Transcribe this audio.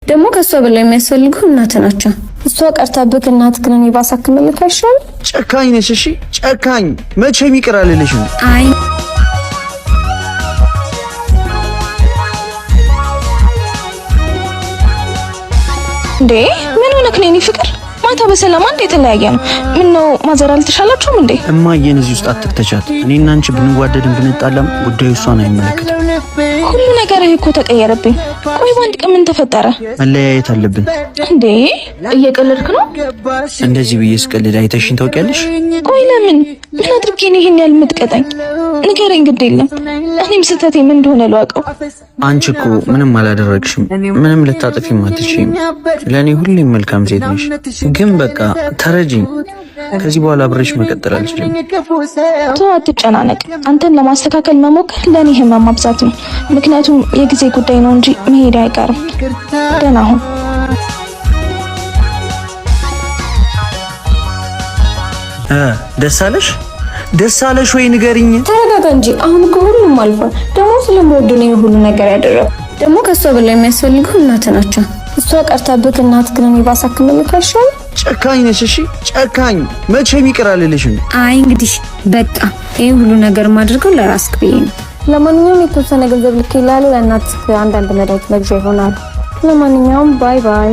ደግሞ ከሷ በላይ የሚያስፈልጉ እናት ናቸው። እሷ ቀርታብክ እናትህን እኔ ባሳክምልክ አይሻልም? ጨካኝ ነሽ። እሺ ጨካኝ መቼም ይቅር አልልሽም። አይ እንዴ ምን ሆነክ ነው? እኔ ፍቅር ማታ በሰላም አንዴ የተለያየ ነው። ምን ነው ማዘር አልተሻላችሁም እንዴ? እማዬን እዚህ ውስጥ አትክተቻት። እኔና አንቺ ብንዋደድም ብንጣላም ጉዳዩ እሷን አይመለከትም። ሁሉ ነገር እኮ ተቀየረብኝ። ቆይ በአንድ ቀን ምን ተፈጠረ? መለያየት አለብን። እንዴ እየቀለድክ ነው? እንደዚህ ብዬ ስቀልድ አይተሽኝ ታውቂያለሽ? ቆይ ለምን ምን አድርጌ ነው ይሄን ያህል የምትቀጣኝ? ንገረኝ፣ ግድ የለም እኔም ስህተቴ ምን እንደሆነ ልዋቀው። አንቺ እኮ ምንም አላደረግሽም፣ ምንም ልታጠፊም አትችይም። ለእኔ ሁሌም መልካም ሴት ነሽ። ግን በቃ ተረጂኝ። ከዚህ በኋላ አብሬሽ መቀጠል አልችልም። ተው አትጨናነቅ። አንተን ለማስተካከል መሞከር ለኔ ህመም ማብዛት ነው። ምክንያቱም የጊዜ ጉዳይ ነው እንጂ መሄድ አይቀርም። ደህና ሁን። ደስ አለሽ ወይ ንገሪኝ። ተረጋጋ እንጂ አሁን እኮ ሁሉም አልፏል። ደግሞ ስለምወድ ነው ሁሉ ነገር ያደረገው። ደግሞ ከሷ በላይ የሚያስፈልጉ እናት ናቸው። እሷ ቀርታብክ እናትህን እኔ ባሳክምልክ አይሻልም? ጨካኝ ነሽ። እሺ ጨካኝ መቼም ይቅር አልልሽም። አይ እንግዲህ በቃ ይሄ ሁሉ ነገር ማድረገው ለራስክ ብዬ ነው። ለማንኛውም የተወሰነ ገንዘብ ልክ ይላል ለእናትህ አንዳንድ መድኃኒት መግዣ ይሆናል። ለማንኛውም ባይ ባይ።